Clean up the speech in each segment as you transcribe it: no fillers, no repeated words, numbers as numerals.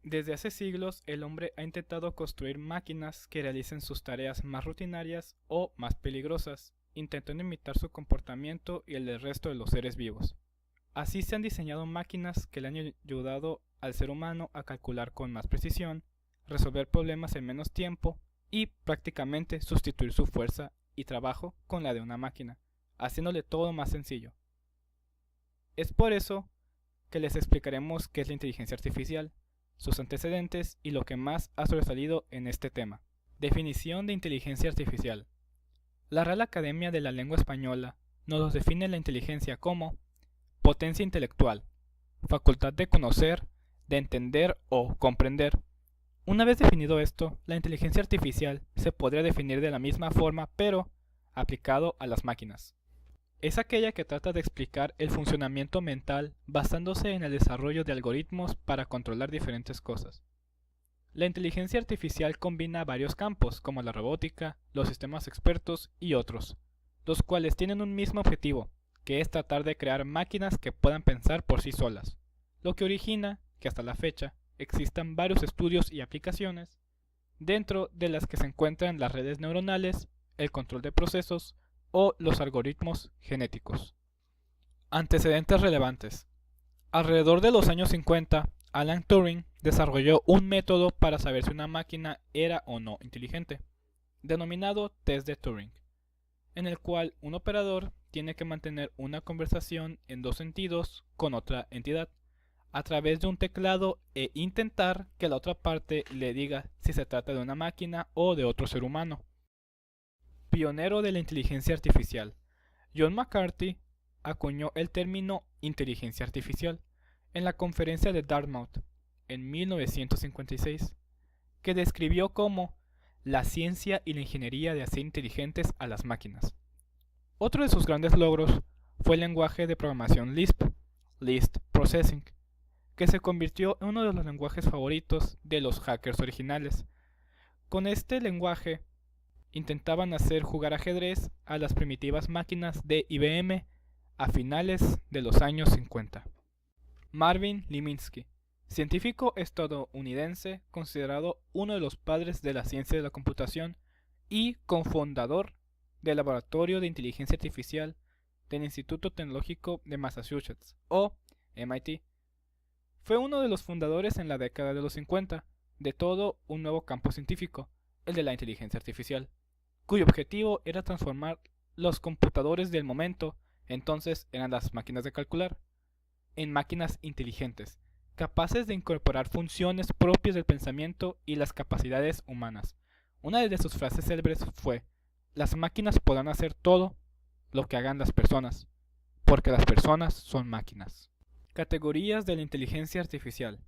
Desde hace siglos, el hombre ha intentado construir máquinas que realicen sus tareas más rutinarias o más peligrosas, intentando imitar su comportamiento y el del resto de los seres vivos. Así se han diseñado máquinas que le han ayudado al ser humano a calcular con más precisión, resolver problemas en menos tiempo y prácticamente sustituir su fuerza y trabajo con la de una máquina, haciéndole todo más sencillo. Es por eso que les explicaremos qué es la inteligencia artificial, sus antecedentes y lo que más ha sobresalido en este tema. Definición de inteligencia artificial. La Real Academia de la Lengua Española nos define la inteligencia como potencia intelectual, facultad de conocer, de entender o comprender. Una vez definido esto, la inteligencia artificial se podría definir de la misma forma, pero aplicado a las máquinas. Es aquella que trata de explicar el funcionamiento mental basándose en el desarrollo de algoritmos para controlar diferentes cosas. La inteligencia artificial combina varios campos, como la robótica, los sistemas expertos y otros, los cuales tienen un mismo objetivo, que es tratar de crear máquinas que puedan pensar por sí solas, lo que origina que hasta la fecha existan varios estudios y aplicaciones, dentro de las que se encuentran las redes neuronales, el control de procesos o los algoritmos genéticos. Antecedentes relevantes. Alrededor de los años 50, Alan Turing desarrolló un método para saber si una máquina era o no inteligente, denominado test de Turing, en el cual un operador tiene que mantener una conversación en dos sentidos con otra entidad, a través de un teclado e intentar que la otra parte le diga si se trata de una máquina o de otro ser humano. Pionero de la inteligencia artificial, John McCarthy acuñó el término inteligencia artificial en la conferencia de Dartmouth en 1956, que describió como la ciencia y la ingeniería de hacer inteligentes a las máquinas. Otro de sus grandes logros fue el lenguaje de programación Lisp, Lisp Processing, que se convirtió en uno de los lenguajes favoritos de los hackers originales. Con este lenguaje intentaban hacer jugar ajedrez a las primitivas máquinas de IBM a finales de los años 50. Marvin Minsky, científico estadounidense considerado uno de los padres de la ciencia de la computación y cofundador del Laboratorio de Inteligencia Artificial del Instituto Tecnológico de Massachusetts, o MIT. Fue uno de los fundadores en la década de los 50 de todo un nuevo campo científico, el de la inteligencia artificial, cuyo objetivo era transformar los computadores del momento, entonces eran las máquinas de calcular, en máquinas inteligentes, capaces de incorporar funciones propias del pensamiento y las capacidades humanas. Una de sus frases célebres fue: las máquinas podrán hacer todo lo que hagan las personas, porque las personas son máquinas. Categorías de la inteligencia artificial.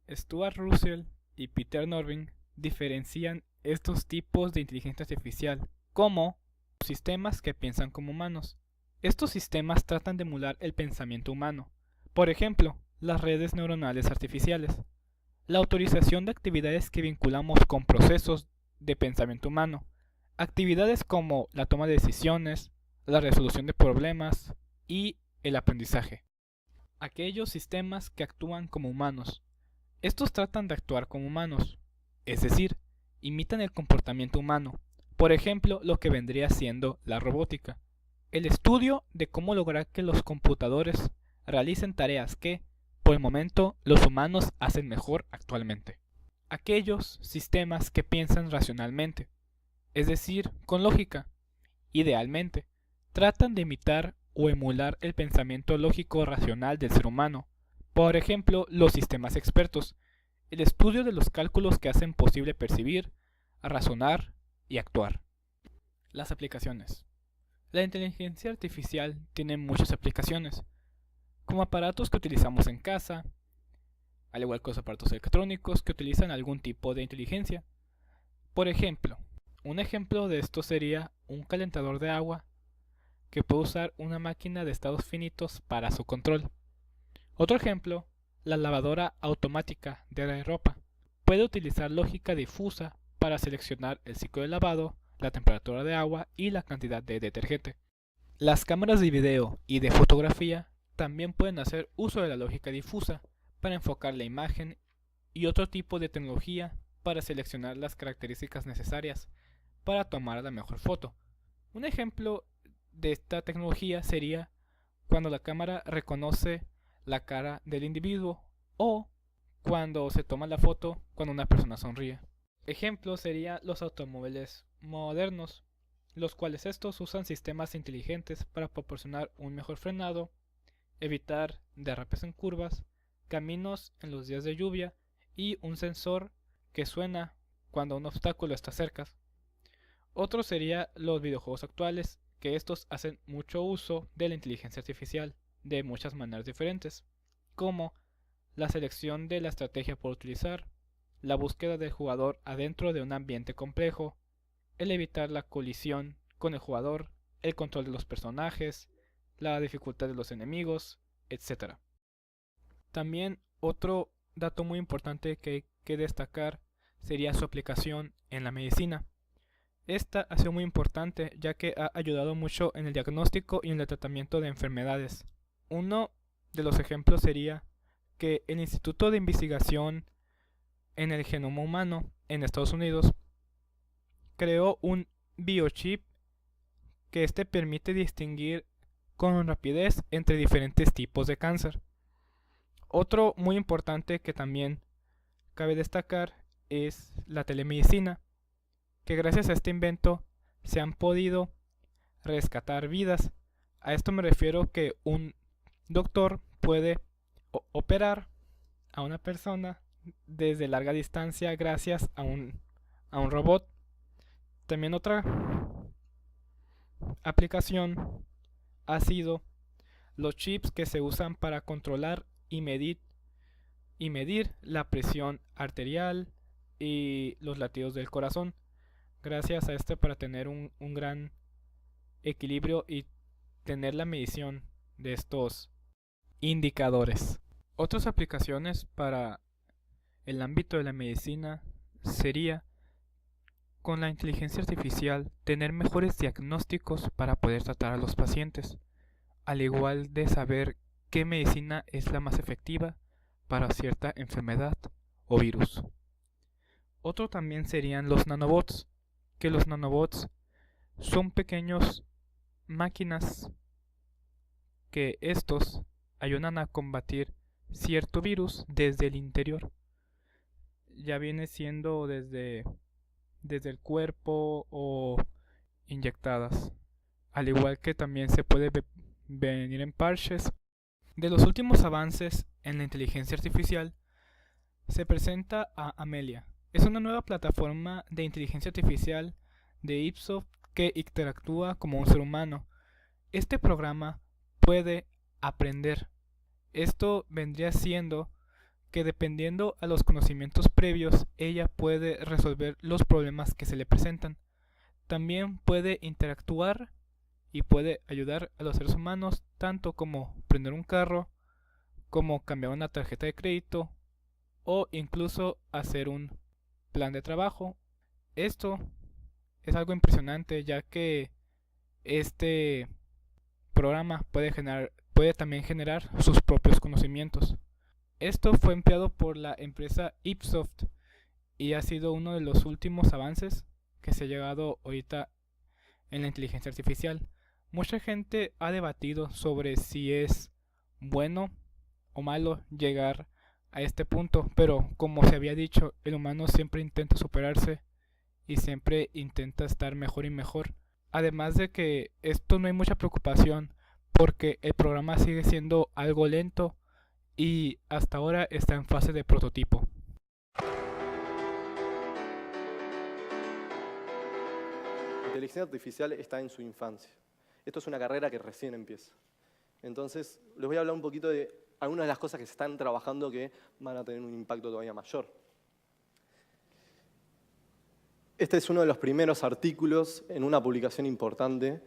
Stuart Russell y Peter Norvig diferencian estos tipos de inteligencia artificial como sistemas que piensan como humanos. Estos sistemas tratan de emular el pensamiento humano. Por ejemplo, las redes neuronales artificiales. La autorización de actividades que vinculamos con procesos de pensamiento humano. Actividades como la toma de decisiones, la resolución de problemas y el aprendizaje. Aquellos sistemas que actúan como humanos. Estos tratan de actuar como humanos, es decir, imitan el comportamiento humano. Por ejemplo, lo que vendría siendo la robótica. El estudio de cómo lograr que los computadores realicen tareas que, por el momento, los humanos hacen mejor actualmente. Aquellos sistemas que piensan racionalmente, es decir, con lógica. Idealmente, tratan de imitar o emular el pensamiento lógico racional del ser humano. Por ejemplo, los sistemas expertos, el estudio de los cálculos que hacen posible percibir, razonar y actuar. Las aplicaciones. La inteligencia artificial tiene muchas aplicaciones, como aparatos que utilizamos en casa, al igual que los aparatos electrónicos que utilizan algún tipo de inteligencia. Por ejemplo, un ejemplo de esto sería un calentador de agua que puede usar una máquina de estados finitos para su control. Otro ejemplo, la lavadora automática de ropa. Puede utilizar lógica difusa para seleccionar el ciclo de lavado, la temperatura de agua y la cantidad de detergente. Las cámaras de video y de fotografía también pueden hacer uso de la lógica difusa para enfocar la imagen y otro tipo de tecnología para seleccionar las características necesarias para tomar la mejor foto. Un ejemplo de esta tecnología sería cuando la cámara reconoce la cara del individuo o cuando se toma la foto cuando una persona sonríe. Ejemplo serían los automóviles modernos, los cuales estos usan sistemas inteligentes para proporcionar un mejor frenado, evitar derrapes en curvas, caminos en los días de lluvia y un sensor que suena cuando un obstáculo está cerca. Otro sería los videojuegos actuales, que estos hacen mucho uso de la inteligencia artificial de muchas maneras diferentes, como la selección de la estrategia por utilizar, la búsqueda del jugador adentro de un ambiente complejo, el evitar la colisión con el jugador, el control de los personajes, la dificultad de los enemigos, etc. También otro dato muy importante que hay que destacar sería su aplicación en la medicina. Esta ha sido muy importante ya que ha ayudado mucho en el diagnóstico y en el tratamiento de enfermedades. Uno de los ejemplos sería que el Instituto de Investigación en el Genoma Humano en Estados Unidos creó un biochip que este permite distinguir con rapidez entre diferentes tipos de cáncer. Otro muy importante que también cabe destacar es la telemedicina, que gracias a este invento se han podido rescatar vidas. A esto me refiero que un doctor puede operar a una persona desde larga distancia gracias a un robot. También otra aplicación ha sido los chips que se usan para controlar y medir la presión arterial y los latidos del corazón. Gracias a esto para tener un gran equilibrio y tener la medición de estos indicadores. Otras aplicaciones para el ámbito de la medicina sería con la inteligencia artificial tener mejores diagnósticos para poder tratar a los pacientes, al igual de saber qué medicina es la más efectiva para cierta enfermedad o virus. Otro también serían los nanobots, que los nanobots son pequeños máquinas que estos ayudan a combatir cierto virus desde el interior. Ya viene siendo desde el cuerpo o inyectadas. Al igual que también se puede venir en parches. De los últimos avances en la inteligencia artificial se presenta a Amelia. Es una nueva plataforma de inteligencia artificial de Ipsoft que interactúa como un ser humano. Este programa puede aprender. Esto vendría siendo que dependiendo a los conocimientos previos, ella puede resolver los problemas que se le presentan. También puede interactuar y puede ayudar a los seres humanos tanto como prender un carro, como cambiar una tarjeta de crédito o incluso hacer un plan de trabajo. Esto es algo impresionante ya que este programa puede también generar sus propios conocimientos. Esto fue empleado por la empresa Ipsoft y ha sido uno de los últimos avances que se ha llegado ahorita en la inteligencia artificial. Mucha gente ha debatido sobre si es bueno o malo llegar a este punto, pero como se había dicho, el humano siempre intenta superarse y siempre intenta estar mejor y mejor. Además de que esto no hay mucha preocupación porque el programa sigue siendo algo lento y hasta ahora está en fase de prototipo. La inteligencia artificial está en su infancia. Esto es una carrera que recién empieza. Entonces, les voy a hablar un poquito de algunas de las cosas que se están trabajando que van a tener un impacto todavía mayor. Este es uno de los primeros artículos en una publicación importante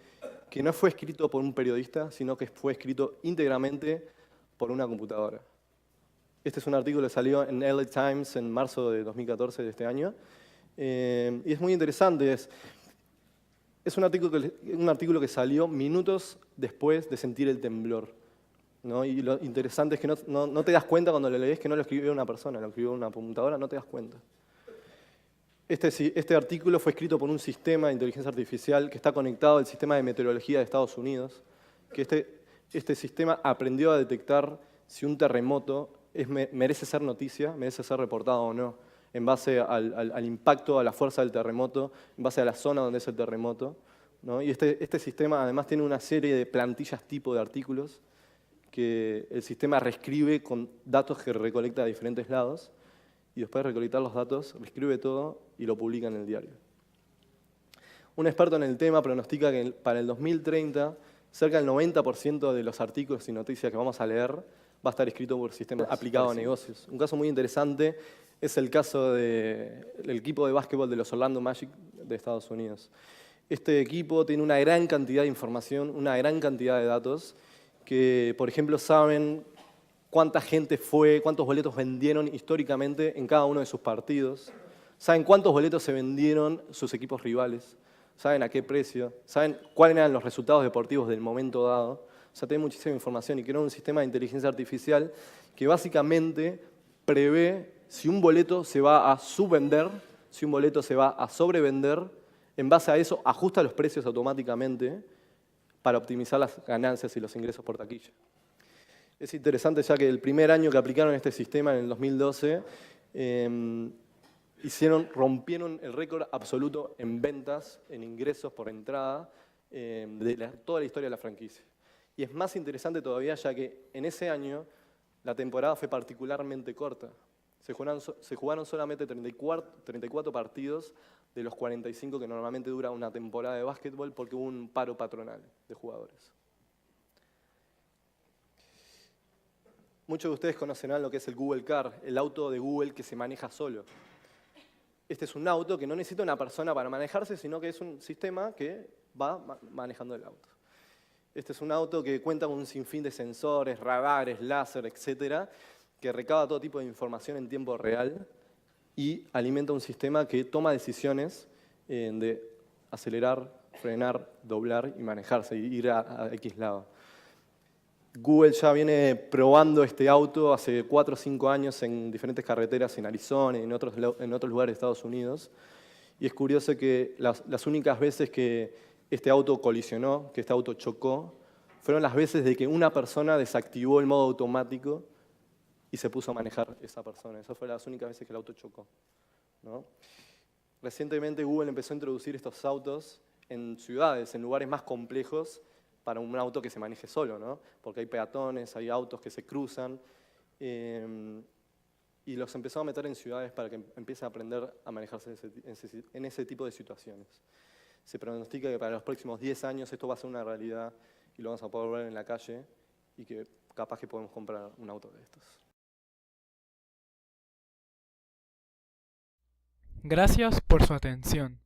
que no fue escrito por un periodista, sino que fue escrito íntegramente por una computadora. Este es un artículo que salió en LA Times en marzo de 2014 de este año. Y es muy interesante. Es un artículo que salió minutos después de sentir el temblor. ¿no? Y lo interesante es que no te das cuenta cuando lo lees que no lo escribió una persona, lo escribió una computadora, no te das cuenta. Este artículo fue escrito por un sistema de inteligencia artificial que está conectado al sistema de meteorología de Estados Unidos, que este sistema aprendió a detectar si un terremoto merece ser noticia, merece ser reportado o no, en base al impacto, a la fuerza del terremoto, en base a la zona donde es el terremoto, ¿no? Y este sistema además tiene una serie de plantillas tipo de artículos que el sistema reescribe con datos que recolecta de diferentes lados, y después de recolectar los datos, reescribe todo y lo publica en el diario. Un experto en el tema pronostica que para el 2030, cerca del 90% de los artículos y noticias que vamos a leer va a estar escrito por sistemas aplicados a negocios. Un caso muy interesante es el caso del equipo de básquetbol de los Orlando Magic de Estados Unidos. Este equipo tiene una gran cantidad de información, una gran cantidad de datos, que, por ejemplo, saben cuánta gente fue, cuántos boletos vendieron históricamente en cada uno de sus partidos, saben cuántos boletos se vendieron sus equipos rivales, saben a qué precio, saben cuáles eran los resultados deportivos del momento dado. O sea, tienen muchísima información y crean un sistema de inteligencia artificial que básicamente prevé si un boleto se va a subvender, si un boleto se va a sobrevender. En base a eso, ajusta los precios automáticamente para optimizar las ganancias y los ingresos por taquilla. Es interesante ya que el primer año que aplicaron este sistema, en el 2012, rompieron el récord absoluto en ventas, en ingresos por entrada, de toda la historia de la franquicia. Y es más interesante todavía ya que en ese año la temporada fue particularmente corta. Se jugaron solamente 34 partidos de los 45 que normalmente dura una temporada de básquetbol porque hubo un paro patronal de jugadores. Muchos de ustedes conocerán lo que es el Google Car, el auto de Google que se maneja solo. Este es un auto que no necesita una persona para manejarse, sino que es un sistema que va manejando el auto. Este es un auto que cuenta con un sinfín de sensores, radares, láser, etcétera, que recaba todo tipo de información en tiempo real y alimenta un sistema que toma decisiones de acelerar, frenar, doblar y manejarse, y ir a X lado. Google ya viene probando este auto hace 4 o 5 años en diferentes carreteras en Arizona y en otros lugares de Estados Unidos. Y es curioso que las únicas veces que este auto colisionó, que este auto chocó, fueron las veces de que una persona desactivó el modo automático y se puso a manejar esa persona. Esas fueron las únicas veces que el auto chocó, ¿no? Recientemente Google empezó a introducir estos autos en ciudades, en lugares más complejos, para un auto que se maneje solo, ¿no? Porque hay peatones, hay autos que se cruzan, y los empezó a meter en ciudades para que empiecen a aprender a manejarse en ese tipo de situaciones. Se pronostica que para los próximos 10 años esto va a ser una realidad y lo vamos a poder ver en la calle y que capaz que podemos comprar un auto de estos. Gracias por su atención.